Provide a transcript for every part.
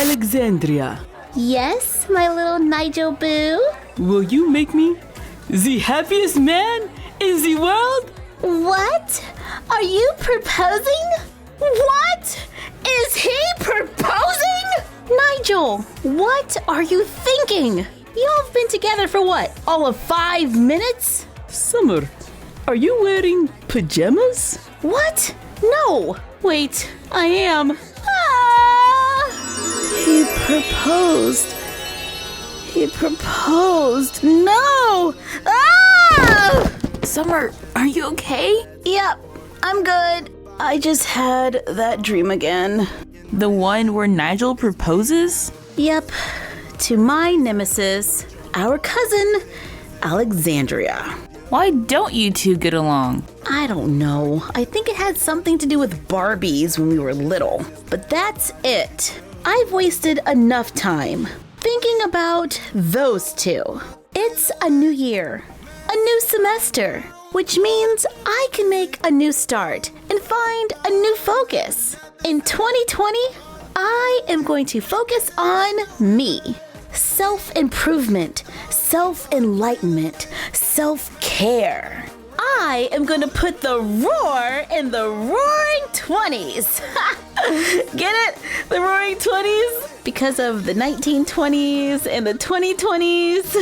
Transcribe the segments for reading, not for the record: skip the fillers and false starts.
Alexandria. Yes, my little Nigel boo. Will you make me the happiest man in the world? What? Are you proposing? What? Is he proposing? Nigel, what are you thinking? Y'all have been together for what? All of 5 minutes? Summer, are you wearing pajamas? What? No. Wait, I am. Ah! He proposed. He proposed. No! Ah! Summer, are you okay? Yep, I'm good. I just had that dream again. The one where Nigel proposes? Yep, to my nemesis, our cousin, Alexandria. Why don't you two get along? I don't know. I think it had something to do with Barbies when we were little. But that's it. I've wasted enough time thinking about those two. It's a new year, a new semester, which means I can make a new start and find a new focus. In 2020, I am going to focus on me. Self-improvement, self-enlightenment, self-care. I am going to put the roar in the roaring 20s. Get it? The roaring 20s? Because of the 1920s and the 2020s.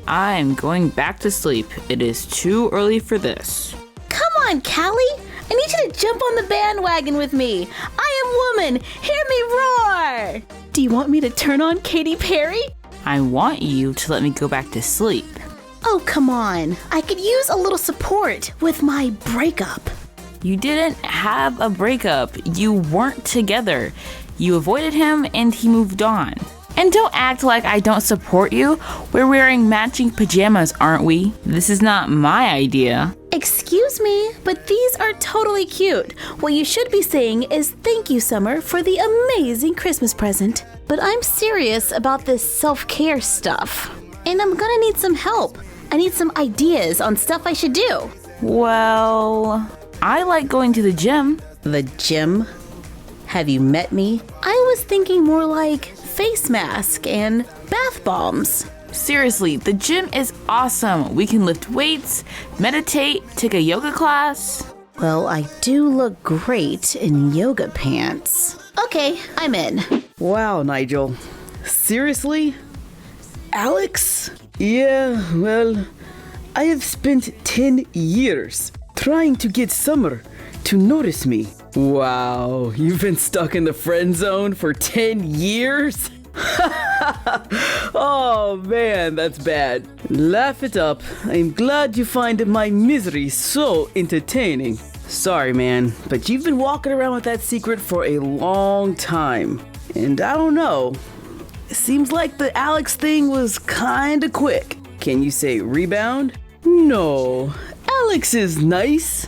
I'm going back to sleep. It is too early for this. Come on, Callie. I need you to jump on the bandwagon with me. I am woman. Hear me roar. Do you want me to turn on Katy Perry? I want you to let me go back to sleep. Oh, come on. I could use a little support with my breakup. You didn't have a breakup. You weren't together. You avoided him and he moved on. And don't act like I don't support you. We're wearing matching pajamas, aren't we? This is not my idea. Excuse me, but these are totally cute. What you should be saying is thank you, Summer, for the amazing Christmas present. But I'm serious about this self-care stuff. And I'm gonna need some help. I need some ideas on stuff I should do. Well, I like going to the gym. The gym? Have you met me? I was thinking more like face mask and bath bombs. Seriously, the gym is awesome. We can lift weights, meditate, take a yoga class. Well, I do look great in yoga pants. Okay, I'm in. Wow, Nigel. Seriously? Alex? Yeah, well, I have spent 10 years trying to get Summer to notice me. Wow, you've been stuck in the friend zone for 10 years? Oh man, that's bad. Laugh it up. I'm glad you find my misery so entertaining. Sorry, man, but you've been walking around with that secret for a long time. And I don't know. It seems like the Alex thing was kinda quick. Can you say rebound? No. Alex is nice.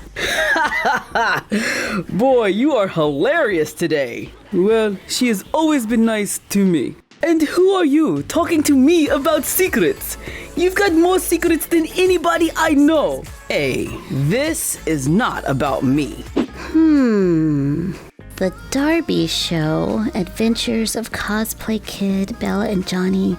Boy, you are hilarious today. Well, she has always been nice to me. And who are you talking to me about secrets? You've got more secrets than anybody I know. Hey, this is not about me. The Darby Show, Adventures of Cosplay Kid, Bella and Johnny,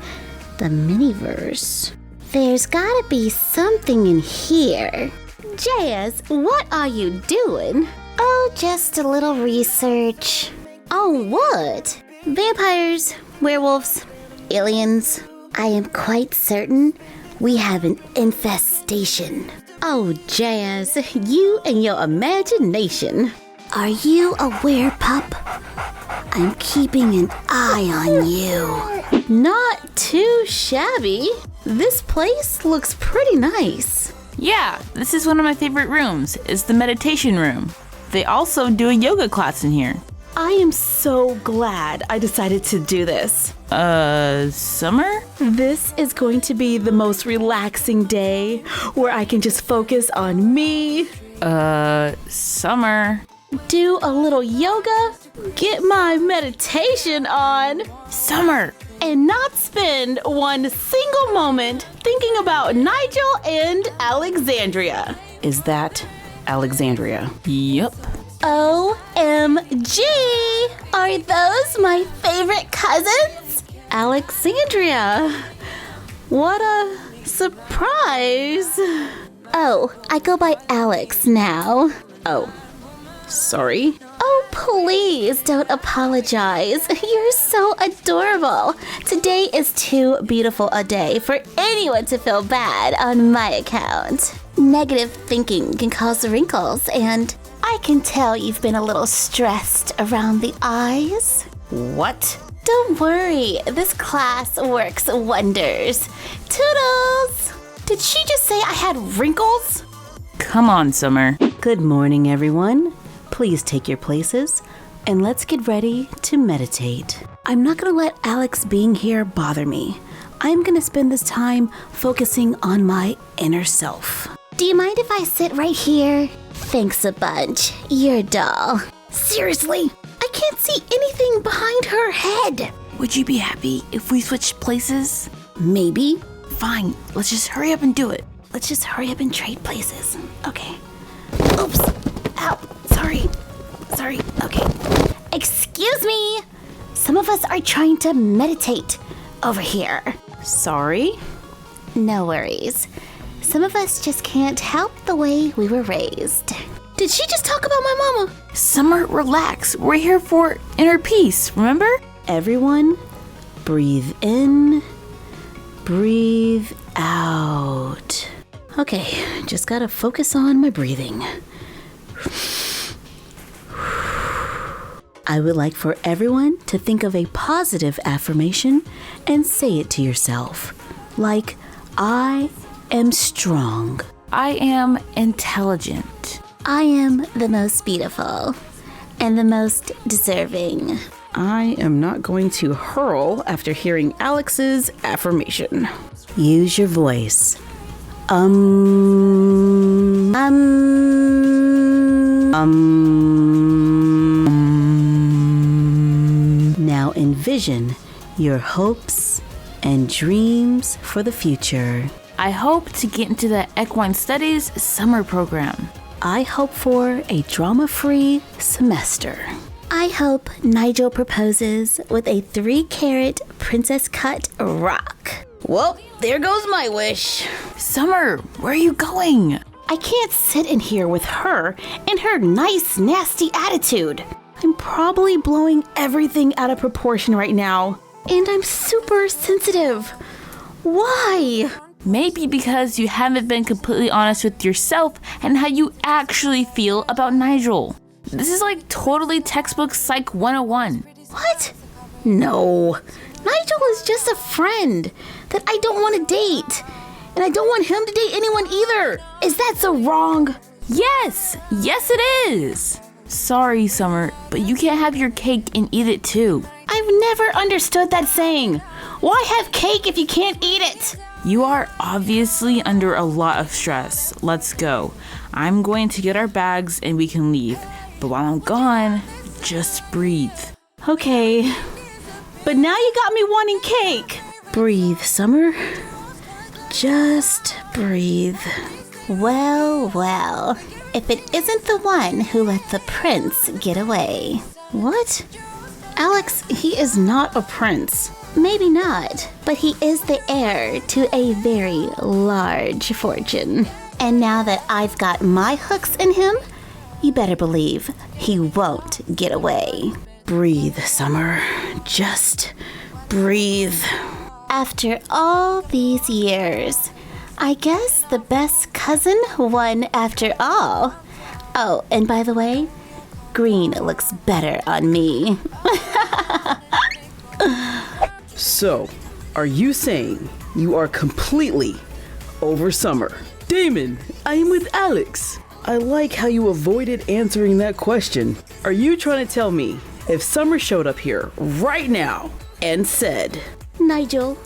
the Miniverse. There's gotta be something in here. Jazz, what are you doing? Oh, just a little research. On what? Vampires, werewolves, aliens. I am quite certain we have an infestation. Oh, Jazz, you and your imagination. Are you aware, pup? I'm keeping an eye on you. Not too shabby. This place looks pretty nice. Yeah, this is one of my favorite rooms. It's the meditation room. They also do a yoga class in here. I am so glad I decided to do this. Summer? This is going to be the most relaxing day where I can just focus on me. Summer. Do a little yoga, get my meditation on. Summer. And not spend one single moment thinking about Nigel and Alexandria. Is that Alexandria? Yup. OMG! Are those my favorite cousins? Alexandria! What a surprise! Oh, I go by Alex now. Oh, sorry. Oh, please don't apologize. You're so adorable. Today is too beautiful a day for anyone to feel bad on my account. Negative thinking can cause wrinkles, and I can tell you've been a little stressed around the eyes. What? Don't worry, this class works wonders. Toodles! Did she just say I had wrinkles? Come on, Summer. Good morning, everyone. Please take your places and let's get ready to meditate. I'm not going to let Alex being here bother me. I'm going to spend this time focusing on my inner self. Do you mind if I sit right here? Thanks a bunch. You're a doll. Seriously, I can't see anything behind her head. Would you be happy if we switched places? Maybe. Fine, let's just hurry up and do it. Let's just hurry up and trade places. Okay. Oops. Ow. Sorry. Okay. Excuse me. Some of us are trying to meditate over here. Sorry? No worries. Some of us just can't help the way we were raised. Did she just talk about my mama? Summer, relax. We're here for inner peace, remember? Everyone, breathe in, breathe out. Okay, just gotta focus on my breathing. I would like for everyone to think of a positive affirmation and say it to yourself. Like, I am strong. I am intelligent. I am the most beautiful and the most deserving. I am not going to hurl after hearing Alex's affirmation. Use your voice. Now envision your hopes and dreams for the future. I hope to get into the Equine Studies summer program. I hope for a drama-free semester. I hope Nigel proposes with a 3-carat princess cut rock. Well, there goes my wish. Summer, where are you going? I can't sit in here with her and her nice, nasty attitude. I'm probably blowing everything out of proportion right now. And I'm super sensitive. Why? Maybe because you haven't been completely honest with yourself and how you actually feel about Nigel. This is like totally textbook Psych 101. What? No. Nigel is just a friend that I don't want to date. And I don't want him to date anyone either. Is that so wrong? Yes it is. Sorry, Summer, but you can't have your cake and eat it too. I've never understood that saying. Why have cake if you can't eat it? You are obviously under a lot of stress. Let's go. I'm going to get our bags and we can leave. But while I'm gone, just breathe. Okay, but now you got me wanting cake. Breathe, Summer. Just breathe. Well, if it isn't the one who let the prince get away. What? Alex, he is not a prince. Maybe not, but he is the heir to a very large fortune. And now that I've got my hooks in him, you better believe he won't get away. Breathe, Summer. Just breathe. After all these years, I guess the best cousin won after all. Oh, and by the way, green looks better on me. So, are you saying you are completely over Summer? Damon, I am with Alex. I like how you avoided answering that question. Are you trying to tell me if Summer showed up here right now and said, Nigel,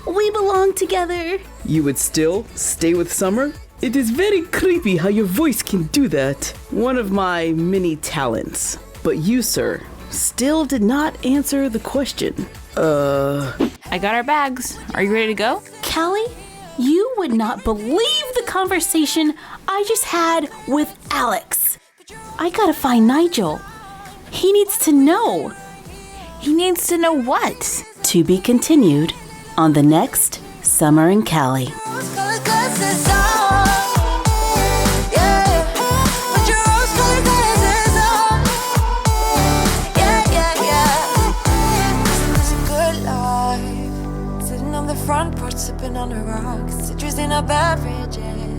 we belong together, you would still stay with Summer? It is very creepy how your voice can do that. One of my many talents. But you, sir, still did not answer the question. I got our bags. Are you ready to go? Callie, you would not believe the conversation I just had with Alex. I gotta find Nigel. He needs to know. He needs to know what? To be continued on the next Summer in Cali. Front porch sipping on the rocks, citrus in our beverages.